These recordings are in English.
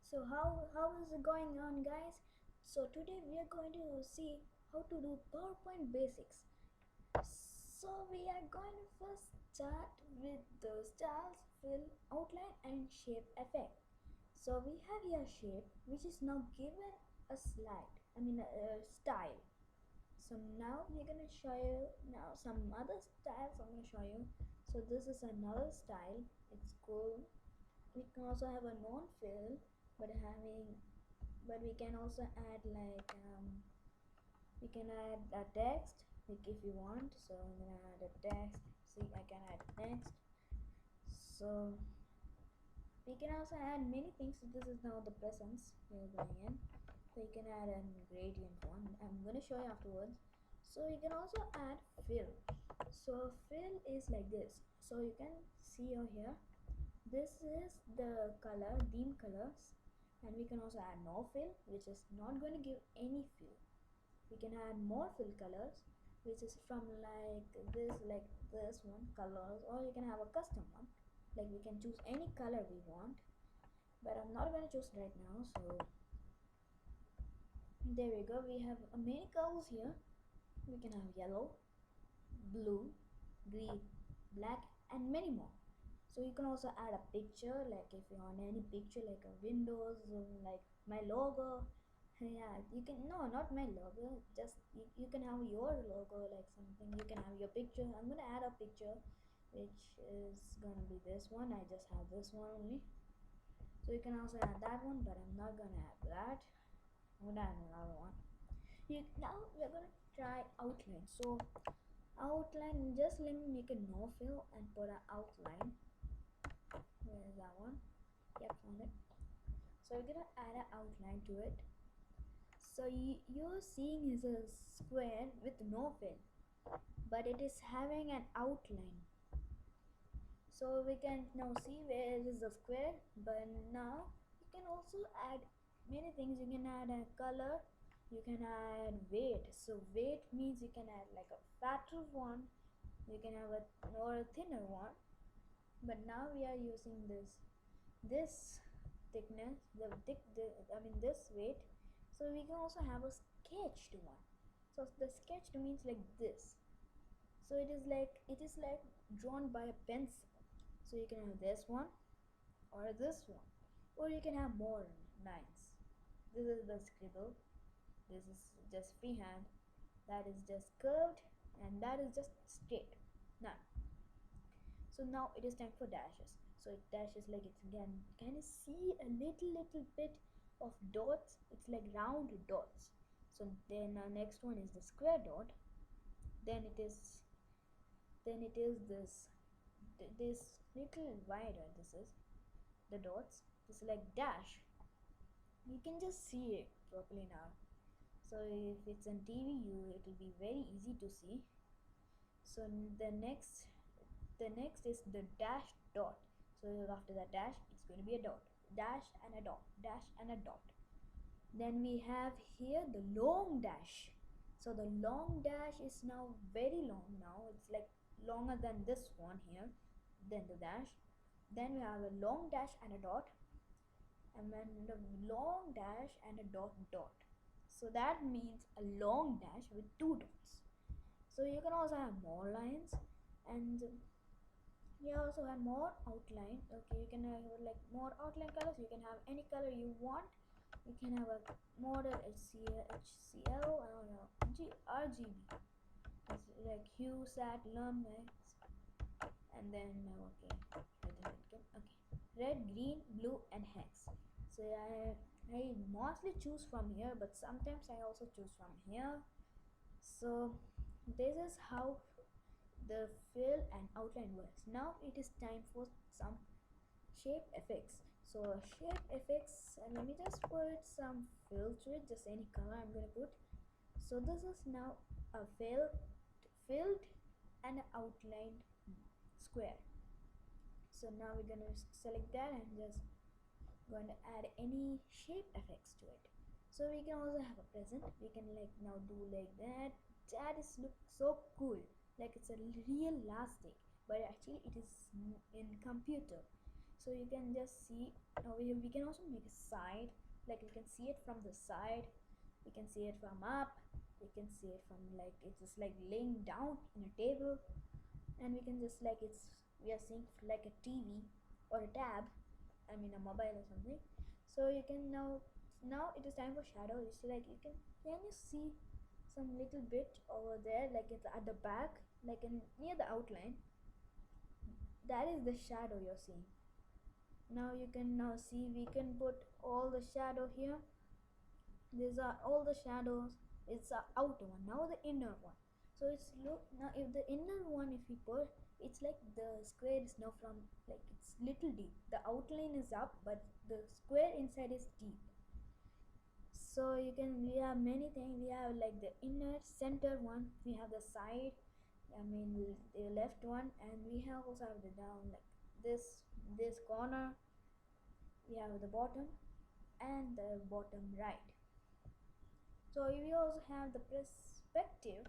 So how is it going on, guys? So today we are going to see how to do PowerPoint basics. So we are going to first start with the styles, fill, outline and shape effect. So we have here shape, which is now given a slide, a style. So now we're gonna show you now some other styles I'm gonna show you. So this is another style, it's cool. We can also have a non-fill, but we can also add we can add a text like if you want. So I'm gonna add a text. See, I can add text. So we can also add many things. So this is now the presence we're going in. So you can add a gradient one. I'm gonna show you afterwards. So you can also add fill. So fill is like this. So you can see over here, this is the color, theme colors, and we can also add no fill, which is not going to give any fill. We can add more fill colors, which is from like this one colors, or you can have a custom one, like we can choose any color we want, but I'm not going to choose right now. So there we go, we have many colors here. We can have yellow, blue, green, black and many more. So you can also add a picture, like if you want any picture like a windows, like my logo. Yeah, you can, no, not my logo, just you can have your logo, like something. You can have your picture. I'm gonna add a picture which is gonna be this one. I just have this one only. So you can also add that one, but I'm not gonna add that. I'm gonna add another one. Now we're gonna try outline. So outline, just let me make a no fill and put an outline. Where is that one? Yep, found it. So we're gonna add an outline to it. So you're seeing is a square with no fill, but it is having an outline. So we can now see where is the square, but now you can also add many things. You can add a color, you can add weight. So weight means you can add like a fatter one, you can have a or a thinner one, but now we are using this thickness, this weight. So we can also have a sketched one. So the sketched means like this. So it is like drawn by a pencil. So you can have this one or this one, or you can have more lines. This is the scribble, this is just freehand, that is just curved, and that is just straight. Now, so now it is time for dashes. So it dashes like it's again, can you see a little bit of dots? It's like round dots. So then next one is the square dot. Then it is this little wider. This is the dots. This is like dash. You can just see it properly now. So if it's on TV, it will be very easy to see. So the next is the dash dot. So after that dash, it's going to be a dot, dash and a dot, dash and a dot. Then we have here the long dash. So the long dash is now very long. Now it's like longer than this one here, then the dash. Then we have a long dash and a dot, and then the long dash and a dot dot. So that means a long dash with two dots. So you can also have more lines, and you also have more outline. Okay, you can have like more outline colors. You can have any color you want. You can have a model HCL, I don't know, RGB. It's like hue, sat, lumx, and then okay, red, green, blue, and hex. So I mostly choose from here, but sometimes I also choose from here. So this is how the fill and outline works. Now it is time for some shape effects. So shape effects, and let me just put some fill to it, just any color I'm gonna put. So this is now a filled and outlined square. So now we're gonna select that and just going to add any shape effects to it. So we can also have a present. We can like now do like that. That is look so cool, like it's a real elastic, but actually it is in computer. So you can just see. We can also make a side, like we can see it from the side, we can see it from up, we can see it from like it's just like laying down in a table, and we can just like we are seeing like a TV or a tab, I mean a mobile or something. So you can now it is time for shadow. It's like can you see some little bit over there, like it's at the back, like in near the outline, that is the shadow you're seeing. Now you can now see we can put all the shadow here. These are all the shadows. It's the outer one, now the inner one. So it's look now, if the inner one, if we put, it's like the square is now from like it's little deep, the outline is up but the square inside is deep. So you can, we have many things. We have like the inner center one, we have the side, I mean the left one, and we have also have the down, like this corner, we have the bottom and the bottom right. So we also have the perspective,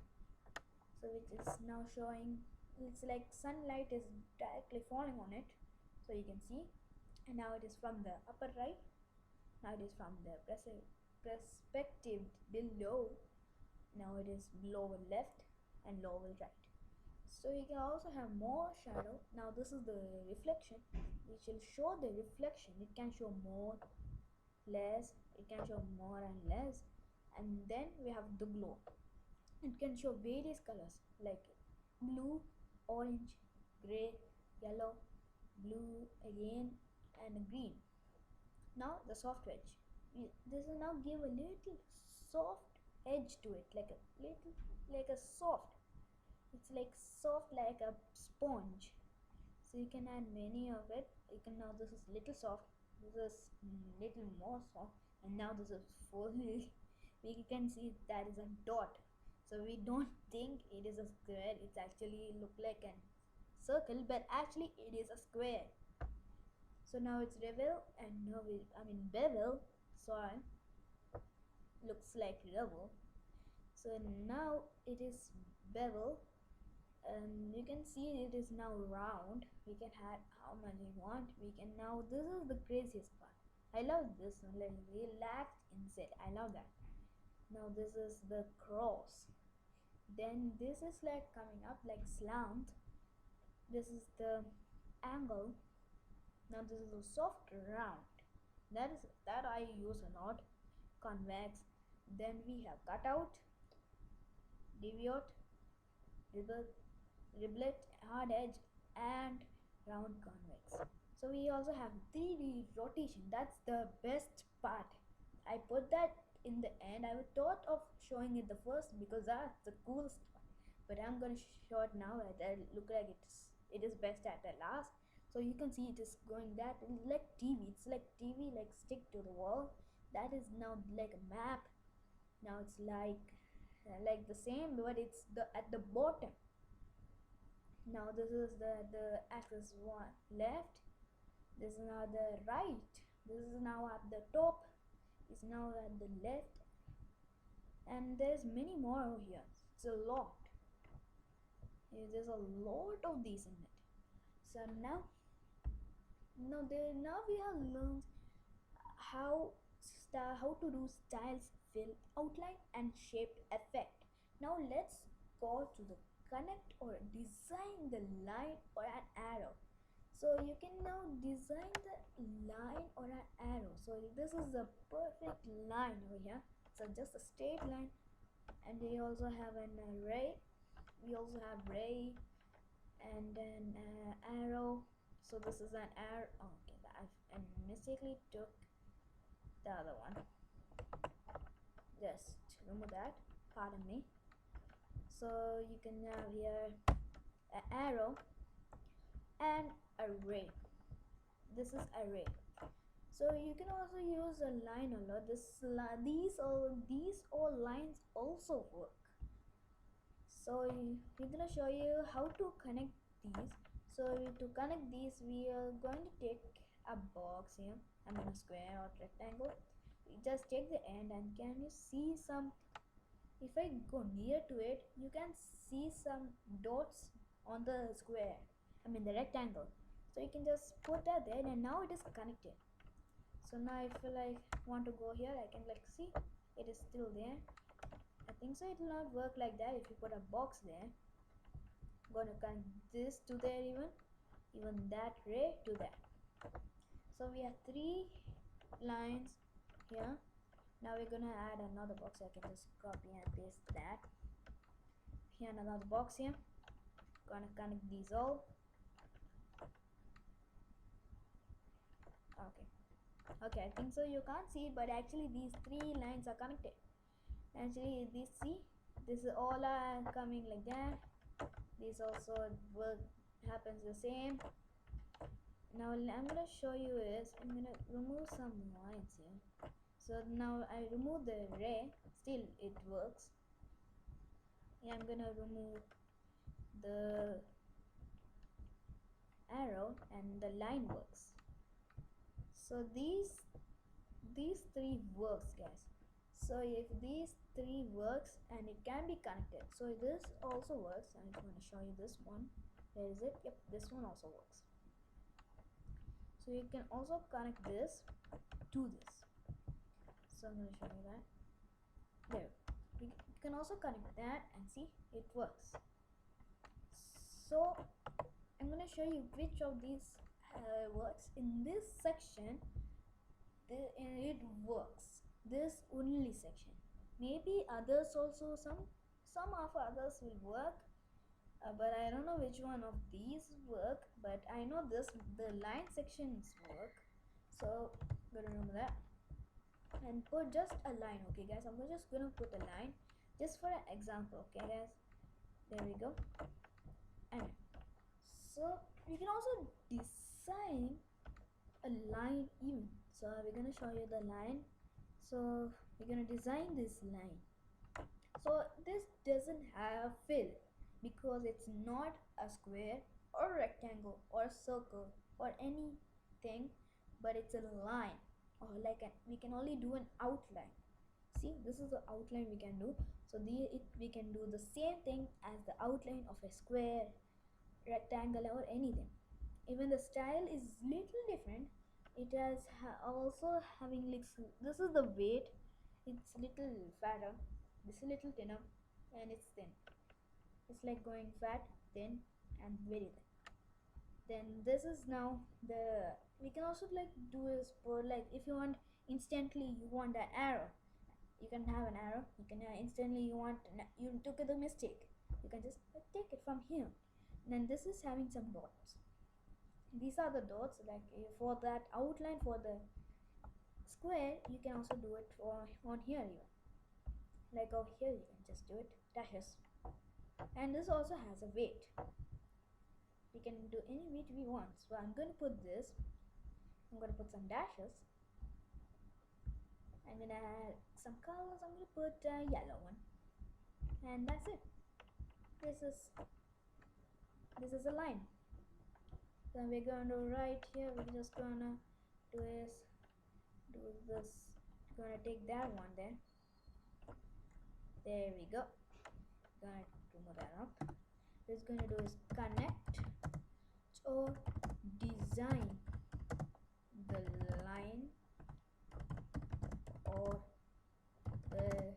so which is now showing, it's like sunlight is directly falling on it, so you can see. And now it is from the upper right, now it is from the perspective below, now it is lower left and lower right. So you can also have more shadow. Now this is the reflection, which will show the reflection. It can show more, less, it can show more and less. And then we have the glow, it can show various colors like blue, orange, gray, yellow, blue again, and green. Now the soft edge, this will now give a little soft edge to it, like a little, like a soft, it's like soft like a sponge. So you can add many of it. You can, now this is little soft, this is little more soft, and now this is fully we can see that is a dot. So we don't think it is a square, it's actually look like a circle, but actually it is a square. So now it's revel, and now bevel, sorry, looks like revel. So now it is bevel, and you can see it is now round. We can add how much we want. We can now, this is the craziest part, I love this one, like relaxed inside, I love that. Now this is the cross, then this is like coming up like slant, this is the angle. Now this is a soft round, that I use a lot, convex. Then we have cutout, deviate, riblet, hard edge, and round convex. So we also have 3D rotation, that's the best part. I put that in the end. I thought of showing it the first because that's the coolest one, but I'm gonna show it now. That look like it is best at the last. So you can see it is going that like TV. It's like TV, like stick to the wall. That is now like a map. Now it's like the same, but it's at the bottom. Now this is the axis one left. This is now the right. This is now at the top. It's now at the left, and there's many more over here. It's a lot. There's a lot of these in it. So now we have learned how to do styles, fill, outline, and shaped effect. Now let's go to the connect or design the line or an arrow. So you can now design the line or an arrow. So this is the perfect line over here. So just a straight line, and we also have an array. We also have ray and an arrow. So this is an arrow. Okay, I mistakenly took the other one. Just remove that. Pardon me. So you can have here an arrow and array. This is array. So you can also use a line a lot. These all lines also work. So we're gonna show you how to connect these. So to connect these, we are going to take a box here, I mean a square or rectangle. You just take the end, and can you see some, if I go near to it, you can see some dots on the square, I mean the rectangle. So you can just put that there, and now it is connected. So now if I like want to go here, I can like see it is still there. I think so it will not work like that if you put a box there. Gonna connect this to there, even that ray to that. So we have 3 lines here. Now we're gonna add another box. I can just copy and paste that. Here another box here. Gonna connect these all. Okay, I think so you can't see it, but actually these 3 lines are connected. Actually this, see, this is all are coming like that. This also work happens the same. Now I'm gonna show you is I'm gonna remove some lines here. So now I remove the ray, still it works. Yeah, I'm gonna remove the arrow and the line works. So these 3 works, guys. So if these 3 works and it can be connected, so this also works. I'm going to show you this one. Where is it? Yep, this one also works. So you can also connect this to this. So I'm going to show you that. There, you can also connect that and see it works. So I'm going to show you which of these works. In this section it works, this only section. Maybe others also, some of others will work, but I don't know which one of these work, but I know this, the line sections work. So gonna remember that and put just a line. Okay guys, I'm just gonna put a line just for an example. Okay guys, there we go. And so we can also design a line even. So we're gonna show you the line. So we're gonna design this line. So this doesn't have fill because it's not a square or rectangle or circle or anything, but it's a line, or like we can only do an outline. See, this is the outline we can do. So we can do the same thing as the outline of a square, rectangle, or anything. Even the style is little different. It has also having like, this is the weight, it's little fatter, this is little thinner, and it's thin. It's like going fat, thin, and very thin. Then this is now the, we can also like do is for like if you want instantly, you want an arrow, you can have an arrow. You can instantly, you want, you took the mistake, you can just take it from here. And then this is having some dots. These are the dots, like for that outline for the square. You can also do it for on here, even like over here you can just do it dashes. And this also has a weight, we can do any weight we want. So I'm going to put this, I'm going to put some dashes, I'm going to add some colors. I'm going to put a yellow one, and that's it. This is a line. Then we're going to write here, we're just gonna do this, gonna take that one there. There we go. Gonna remove that up. What it's gonna do is connect or design the line or the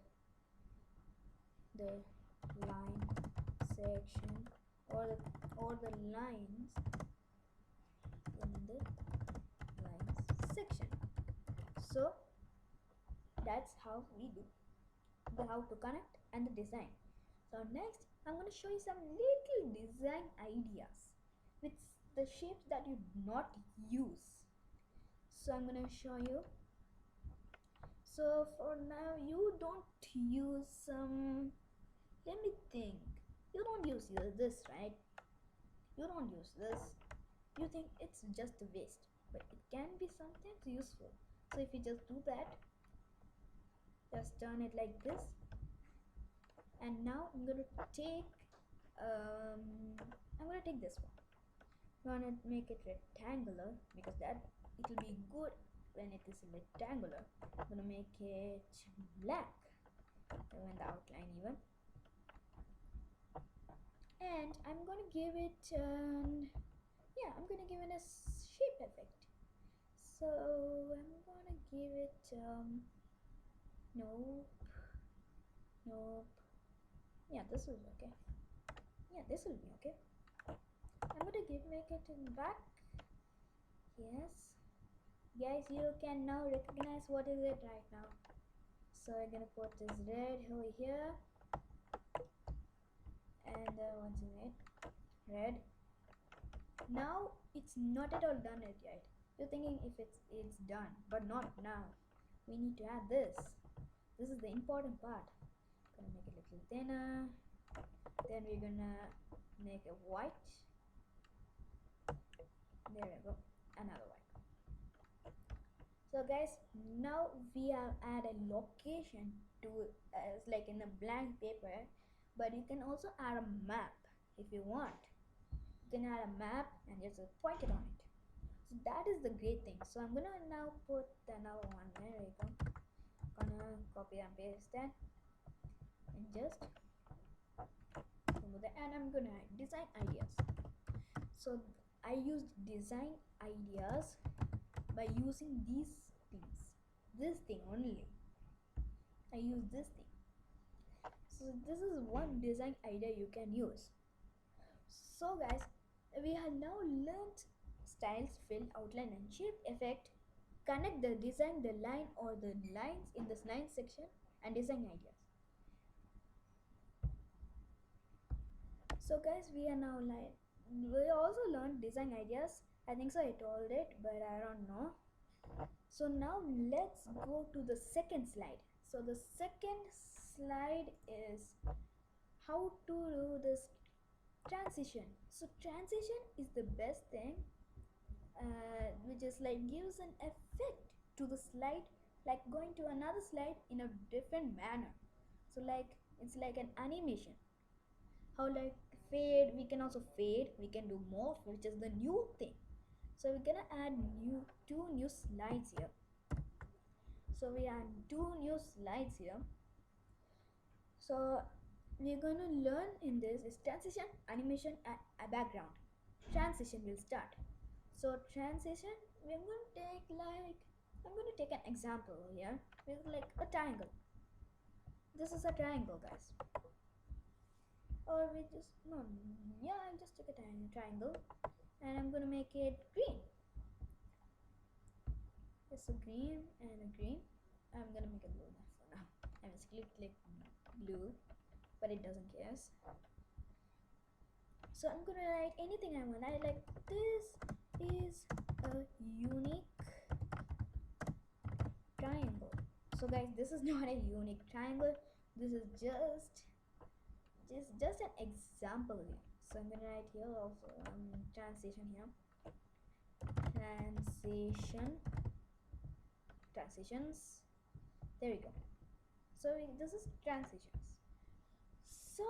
line section or the lines in the lines section. So that's how we do how to connect and the design. So next I'm going to show you some little design ideas with the shapes that you do not use. So I'm going to show you. So for now, you don't use some, let me think, you don't use this, right? You don't use this, you think it's just a waste, but it can be sometimes useful. So if you just do that, just turn it like this, and now I'm going to take this one. I'm going to make it rectangular because that it will be good when it is rectangular. I'm going to make it black in the outline even, and I'm going to give it yeah, I'm gonna give it a shape effect. So I'm gonna give it nope, nope. Yeah, this will be okay. Yeah, this will be okay. I'm gonna make it in back. Yes, guys, you can now recognize what is it right now. So I'm gonna put this red over here, and what's in it? Red. Now it's not at all done it yet. You're thinking if it's done, but not now. We need to add this. This is the important part. Gonna make it a little thinner. Then we're gonna make a white. There we go. Another white. So guys, now we have added a location to as like in a blank paper, but you can also add a map if you want. You can add a map and just point it on it. So that is the great thing. So I'm gonna now put another one. There we go. Gonna copy and paste that and just remove that. And I'm gonna add design ideas. So I used design ideas by using these things. This thing only. I use this thing. So this is one design idea you can use. So guys, we have now learned styles, fill, outline and shape effect. Connect the design, the line or the lines in this line section and design ideas. So guys, we are now like we also learned design ideas. I think so I told it, but I don't know. So now let's go to the second slide. So the second slide is how to do this transition. So transition is the best thing, which is like gives an effect to the slide, like going to another slide in a different manner. So like it's like an animation. How like fade, we can also fade, we can do morph, which is the new thing. So we're gonna add two new slides here. So we add two new slides here. So we're going to learn in this is transition, animation and a background. Transition will start. So transition, we're going to take like, I'm going to take an example here with like a triangle. This is a triangle, guys. Or we just, no, yeah, I'll just take a triangle and I'm going to make it green. It's a green and a green. I'm going to make it blue for now. I'm just click blue, but it doesn't care. So I'm gonna write anything I want. I like this is a unique triangle. So guys, this is not a unique triangle. This is just an example here. So I'm gonna write here also transition here. Transitions. There we go. So this is transitions. So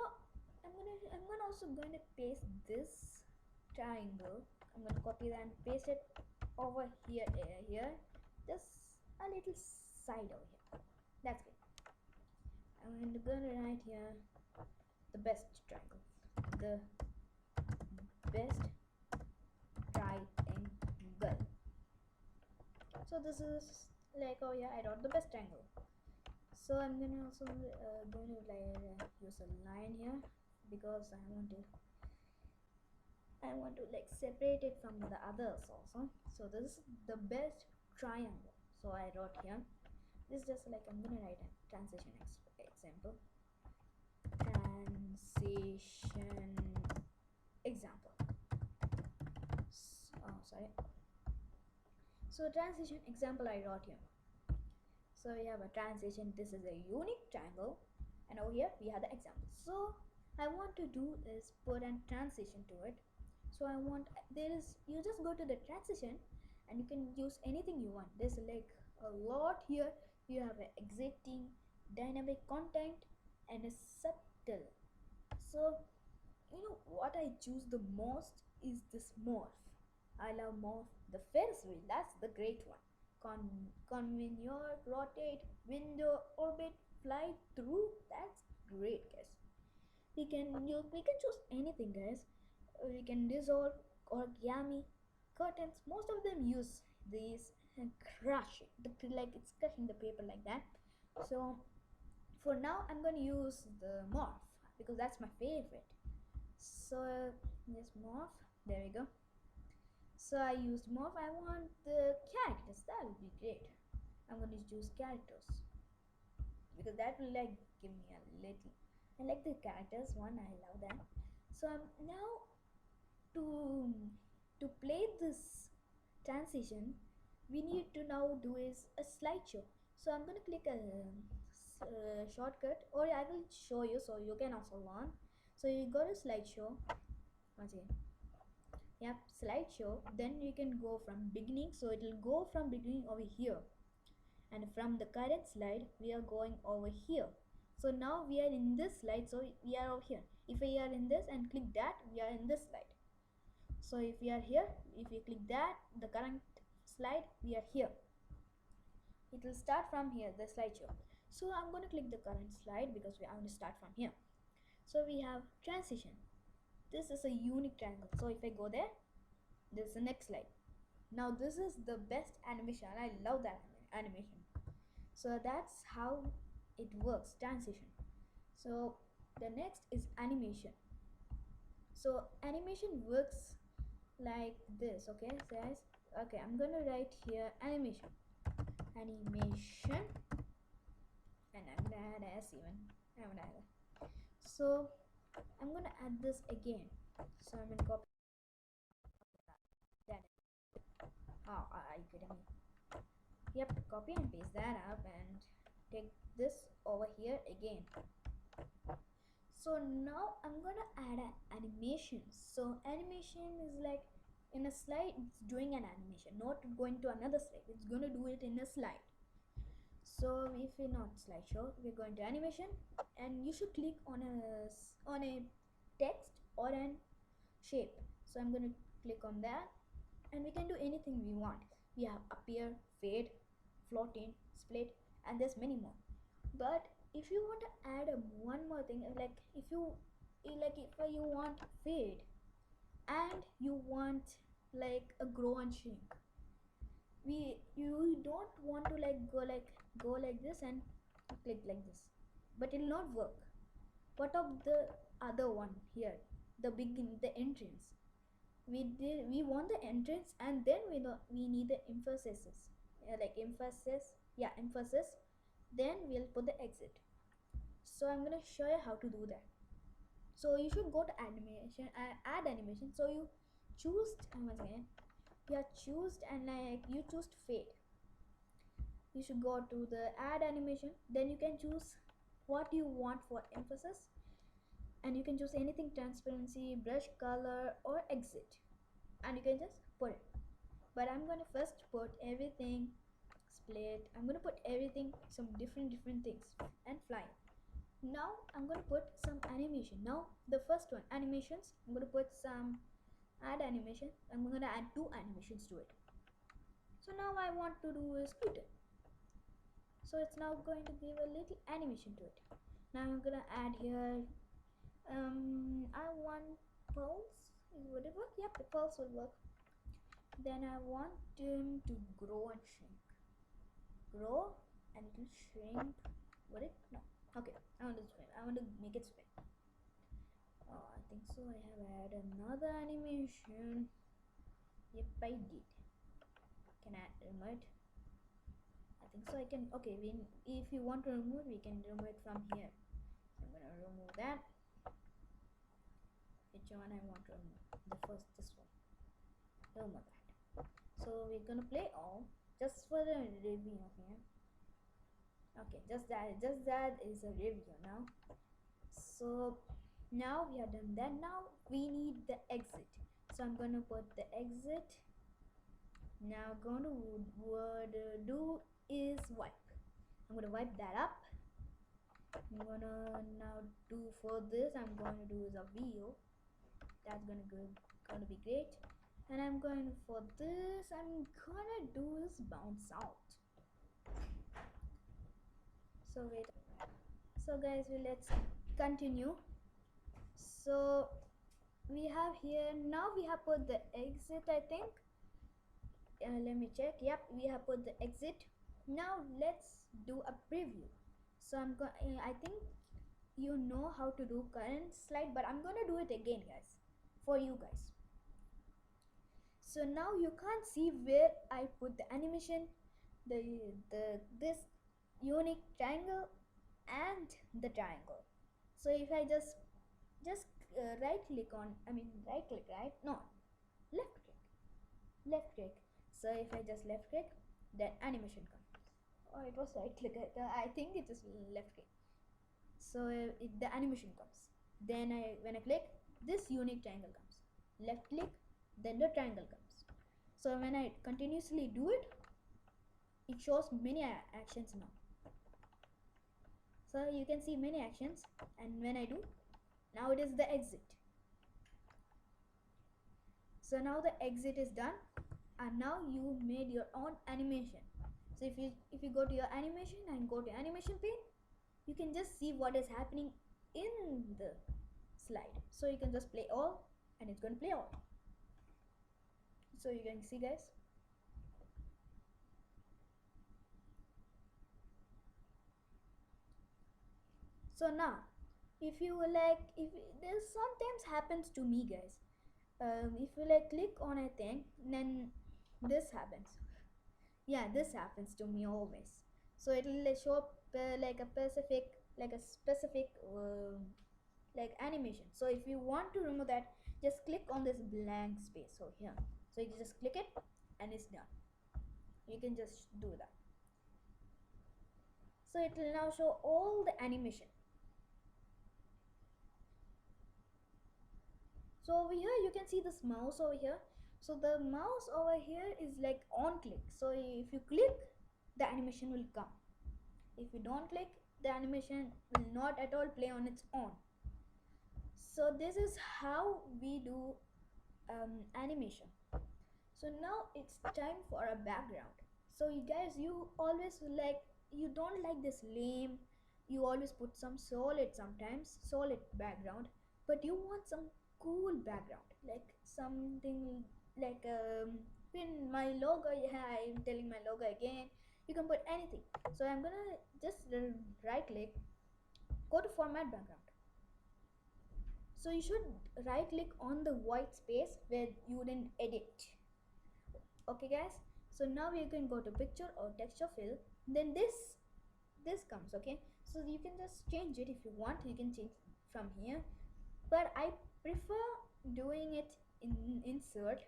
I'm gonna also going to paste this triangle. I'm gonna copy that and paste it over here, just a little side over here. That's good. I'm gonna write here the best triangle, the best triangle. So this is like, oh yeah, I wrote the best triangle. So I'm gonna also going to like use a line here because I want to like separate it from the others also. So this is the best triangle. So I wrote here. This is just like I'm gonna write a transition example. Transition example. Sorry. So transition example I wrote here. So we have a transition. This is a unique triangle, and over here we have the example. So I want to do is put a transition to it. So you just go to the transition and you can use anything you want. There's like a lot here. You have an exiting, dynamic content and a subtle. So you know what I choose the most is this morph. I love morph. The Ferris wheel, that's the great one. Convenient, rotate, window, orbit, fly through. That's great, guys. We can choose anything, guys. We can dissolve, origami curtains. Most of them use these and crush it, like it's crushing the paper like that. So for now I'm going to use the morph because that's my favorite. So this morph, there we go. So I used morph. I want the characters, that would be great. I'm going to choose characters because that will like give me a little, I like the characters one, I love that. So I'm now to play this transition, we need to now do is a slideshow. So I'm going to click a shortcut, or I will show you so you can also learn. So you go to slideshow once again. Yep, slideshow. Then you can go from beginning, so it will go from beginning over here, and from the current slide we are going over here. So now we are in this slide, so we are over here. If we are in this and click that, we are in this slide. So if we are here, if we click that, the current slide, we are here. It will start from here, the slideshow. So I'm going to click the current slide because we are going to start from here. So we have transition. This is a unique triangle. So if I go there, this is the next slide. Now this is the best animation. I love that animation. So that's how it works, transition. So the next is animation. So animation works like this. Okay guys, okay, I'm gonna write here animation, and I'm gonna add s even. I'm gonna add that. So I'm gonna add this again. So I'm gonna copy that. Oh, are you kidding me? Yep, copy and paste that up and take this over here again. So now I'm gonna add an animation. So animation is like in a slide, it's doing an animation, not going to another slide. It's gonna do it in a slide. So if we're not slideshow, we're going to animation, and you should click on a text or an shape. So I'm gonna click on that, and we can do anything we want. We have appear, fade, float in, split, and there's many more. But if you want to add one more thing, like if you want fade and you want like a grow and shrink, you don't want to go like this and click like this, but it will not work. What of the other one here, the entrance? We want the entrance, and then we need the emphasis, emphasis. Then we'll put the exit. So I'm gonna show you how to do that. So you should go to animation, add animation. So you choose once again, and like you choose fade. You should go to the add animation, then you can choose what you want for emphasis, and you can choose anything, transparency, brush color, or exit, and you can just put it. But I'm gonna first put everything split. I'm gonna put everything, some different things, and fly. Now I'm gonna put some animation. Now the first one, animations, I'm gonna put some add animation. I'm gonna add 2 animations to it. So now I want to do is Pluto. So it's now going to give a little animation to it. Now I'm gonna add here I want pulse. Would it work? Yep, the pulse will work. Then I want him to grow and shrink. Grow and it will shrink. Would it? No. Okay, I want to spin. I want to make it spin. Oh, I think so. I have added another animation. Yep, I did. Can I remove it? I think so. I can. Okay, if you want to remove, we can remove it from here. So I'm gonna remove that. Which one I want to remove? This one. Remove that. So we're gonna play all just for the review. Okay, just that is a review now. So now we are done that. Now we need the exit. So I'm gonna put the exit. Now going to do is wipe. I'm gonna wipe that up. I'm gonna now do for this. I'm going to do is a video. That's gonna be great. And I'm going for this. I'm gonna do is bounce out. So wait. So guys, let's continue. So we have here, now we have put the exit, I think. Let me check. Yep, we have put the exit. Now let's do a preview. So I'm going, I think you know how to do current slide, but I'm gonna do it again, guys, for you guys. So now you can't see where I put the animation, the this unique triangle and the triangle. So if I just right click on, right click, right, no, left click, left click. So if I just left click, then animation comes. Oh, it was right click. I think it is left click. So the animation comes. Then when I click, this unique triangle comes. Left click, then the triangle comes. So when I continuously do it, it shows many actions now. So you can see many actions, and when I do, now it is the exit. So now the exit is done, and now you made your own animation. So if you go to your animation and go to animation pane, you can just see what is happening in the slide. So you can just play all, and it's going to play all. So you can see, guys. So now if you like, if this sometimes happens to me, guys, if you like click on a thing, then this happens. Yeah, this happens to me always. So it will show up like a specific like animation. So if you want to remove that, just click on this blank space over here. So you just click it and it's done. You can just do that. So it will now show all the animation. So over here you can see this mouse over here. So the mouse over here is like on click. So if you click, the animation will come. If you don't click, the animation will not at all play on its own. So this is how we do animation. So now it's time for a background. So you guys, you always like, you don't like this lame, you always put some solid background, but you want some cool background, like something like in my logo. Yeah, I'm telling my logo again, you can put anything. So I'm gonna just right click, go to format background. So you should right click on the white space where you didn't edit. Okay, guys, so now you can go to picture or texture fill, then this comes. Okay, so you can just change it. If you want, you can change from here, but I prefer doing it in insert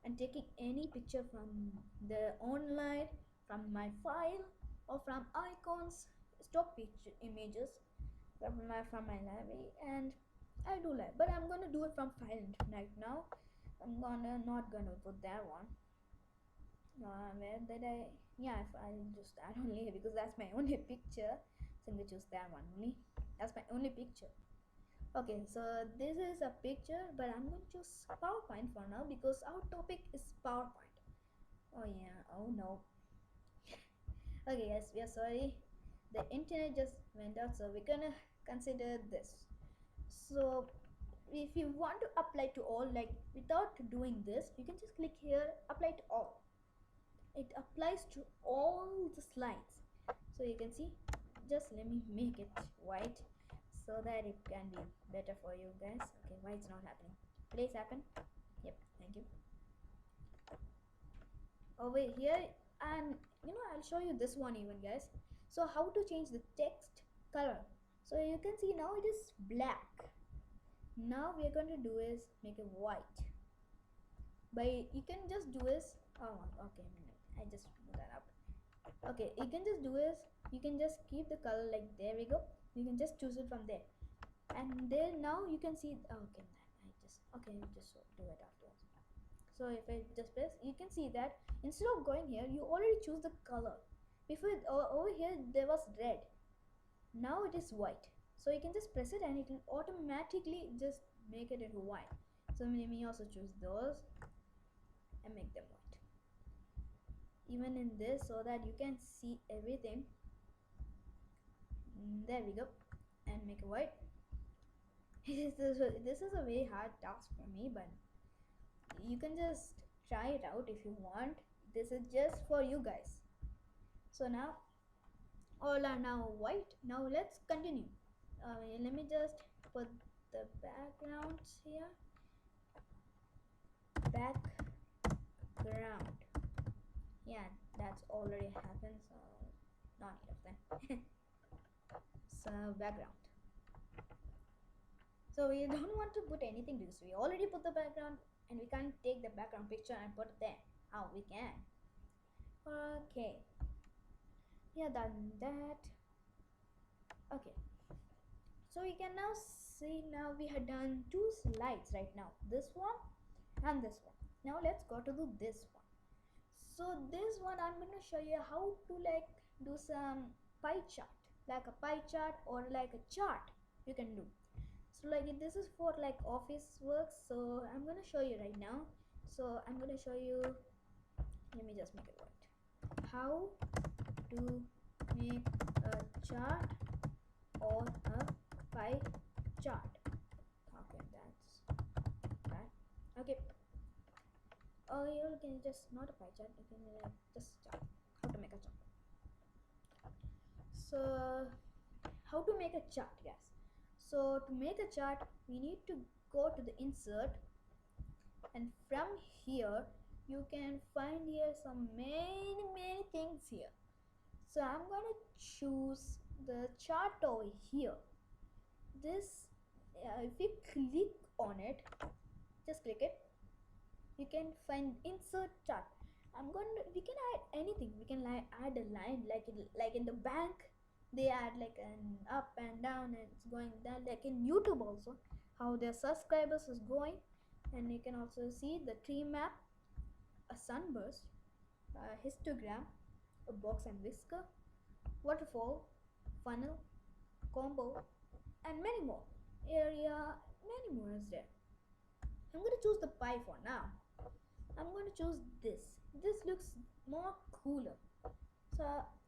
and taking any picture from the online, from my file, or from icons, stock picture images from my library, and I do like, but I'm gonna do it from file right now. I'm not gonna put that one. Where did I? Yeah, if I just that only, because that's my only picture. So I'm gonna choose that one only. That's my only picture. Okay, so this is a picture, but I'm going to choose PowerPoint for now because our topic is PowerPoint. Oh yeah, oh no. Okay, yes, we are sorry. The internet just went out, so we're gonna consider this. So if you want to apply to all, like without doing this, you can just click here, apply to all. It applies to all the slides. So you can see, just let me make it white so that it can be better for you guys. Okay, why it's not happening? Please happen. Yep, thank you. Over here, and I'll show you this one even, guys. So how to change the text color. So you can see now it is black. Now we are going to do is make it white. By you can just do is, oh okay, I just put that up. Okay, you can just do is, you can just keep the color like, there we go. You can just choose it from there, and then now you can see, okay, we just do it afterwards. So if I just press, you can see that instead of going here, you already choose the color. Before over here there was red, now it is white. So you can just press it and it will automatically just make it into white. So let me also choose those and make them white, even in this, so that you can see everything. There we go, and make it white. This is a very hard task for me, but you can just try it out if you want. This is just for you guys. So now all are now white. Now let's continue. Let me just put the backgrounds here. Background. Yeah, that's already happened, so not need of that. So background. So we don't want to put anything to this. We already put the background, and we can't take the background picture and put it there. How we can? Okay. Yeah, done that. Okay. So we can now see, now we have done two slides right now. This one and this one. Now let's go to this one. So this one I'm going to show you how to like do some pie chart, like a pie chart or like a chart you can do. So like this is for like office work, so I'm going to show you right now. So I'm going to show you, let me just make it white, how to make a chart or a pie chart. Okay, that's that. Okay. Oh, you can just not a pie chart. You can just chart. How to make a chart. So, how to make a chart? Yes. So to make a chart, we need to go to the insert, and from here you can find here some many things here. So I'm gonna choose the chart over here. This, if you click on it, just click it, you can find insert chart. We can add anything. We can add a line like in the bank they add like an up and down, and it's going down, like in YouTube also how their subscribers is going. And you can also see the tree map, a sunburst, a histogram, a box and whisker, waterfall, funnel, combo, and many more. Area, many more is there. I'm going to choose the pie for now. I'm going to choose this. This looks more cooler. So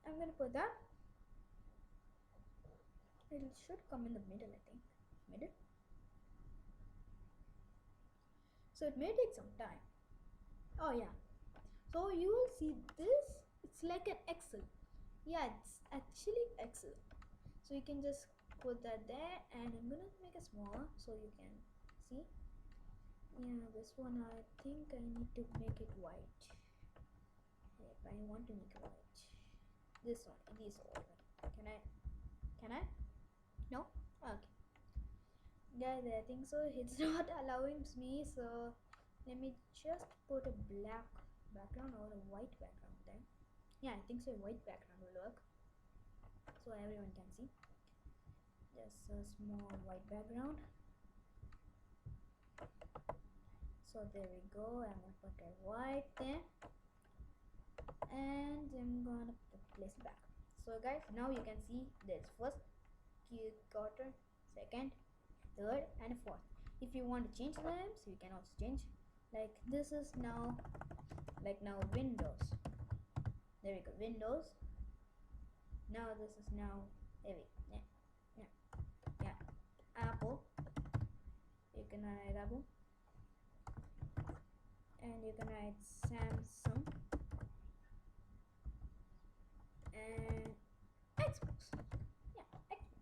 I'm going to put that. It should come in the middle, I think. Middle. So it may take some time. Oh yeah. So you will see this. It's like an Excel. Yeah, it's actually Excel. So you can just put that there, and I'm gonna make it smaller so you can see. Yeah, this one I think I need to make it white. Yep, I want to make it white. This one, these all. Can I? No? Okay. Guys, I think so. It's not allowing me, so let me just put a black background or a white background there. Yeah, I think so. White background will work, so everyone can see. Just a small white background. So there we go. I'm gonna put a white there, and I'm gonna place it back. So guys, now you can see there's first quarter, second, third, and fourth. If you want to change the names, you can also change. Like this is now, like now Windows. There we go, Windows. Now this is now yeah, Apple. You can write Apple, and you can write Samsung, and Xbox. Yeah, Xbox.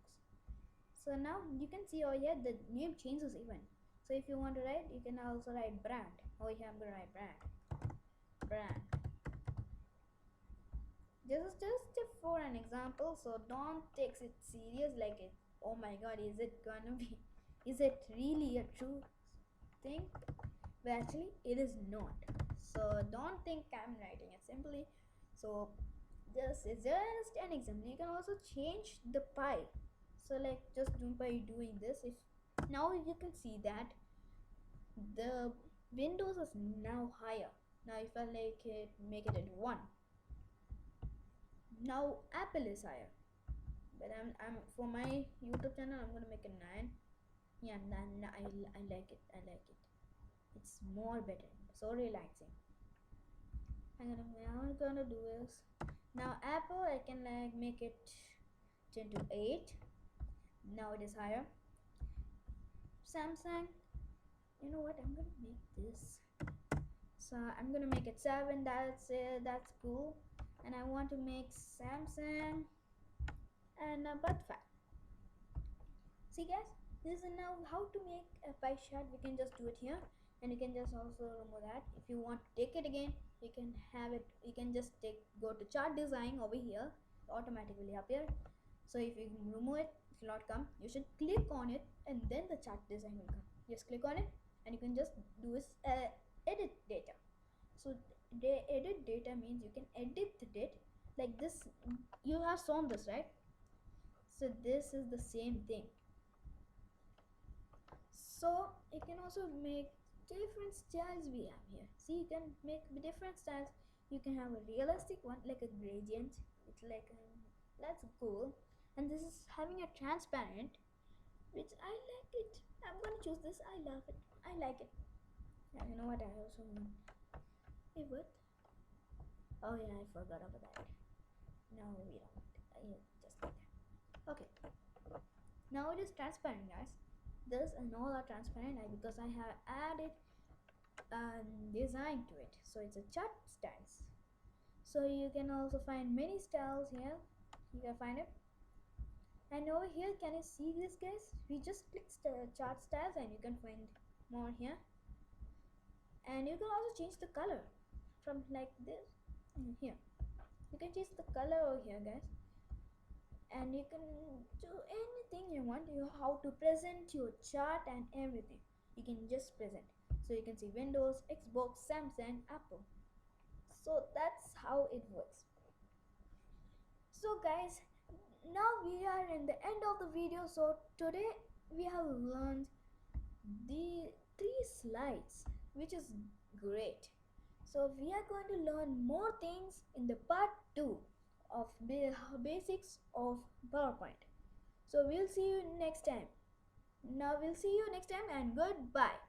So now you can see over here the name changes even. So if you want to write, you can also write brand. Over here I'm gonna write brand. This is just for an example, so don't take it serious like it. Oh my god, is it gonna be? Is it really a true thing? But actually, it is not. So don't think I'm writing it simply. So this is just an example. You can also change the pie. So like just by doing this, if now you can see that the Windows is now higher. Now if I like it, make it at 1. Now Apple is higher. But I'm for my YouTube channel I'm gonna make a 9. Yeah, I like it. I like it. It's more better. So relaxing. I'm gonna do is now Apple I can like make it 10 to 8. Now it is higher. Samsung. You know what? I'm gonna make this. So I'm gonna make it 7. That's it. That's cool. And I want to make Samsung and a butt fat. See guys, this is now how to make a pie chart. We can just do it here, and you can just also remove that. If you want to take it again, you can have it. You can just go to chart design over here, automatically appear. So if you remove it, it will not come. You should click on it, and then the chart design will come. Just click on it, and you can just do is edit data. So the edit data means you can edit the date like this. You have shown this, right? So this is the same thing. So you can also make different styles we have here. See, you can make different styles. You can have a realistic one like a gradient. It's like that's cool. And this is having a transparent, which I like it. I'm gonna choose this. I love it. I like it. Yeah, you know what? I also want. Hey, what? Oh yeah, I forgot about that. No, we don't. Just like that. Okay. Now it is transparent, guys. This and all are transparent because I have added design to it. So it's a chart styles. So you can also find many styles here. You can find it. And over here, can you see this, guys? We just click chart styles and you can find more here. And you can also change the color from like this and here. You can change the color over here, guys. And you can do anything you want. You how to present your chart and everything. You can just present. So you can see Windows, Xbox, Samsung, Apple. So that's how it works. So guys, now we are in the end of the video. So today we have learned the 3 slides, which is great. So we are going to learn more things in the part 2 of the basics of PowerPoint. So we'll see you next time. Now we'll see you next time and goodbye.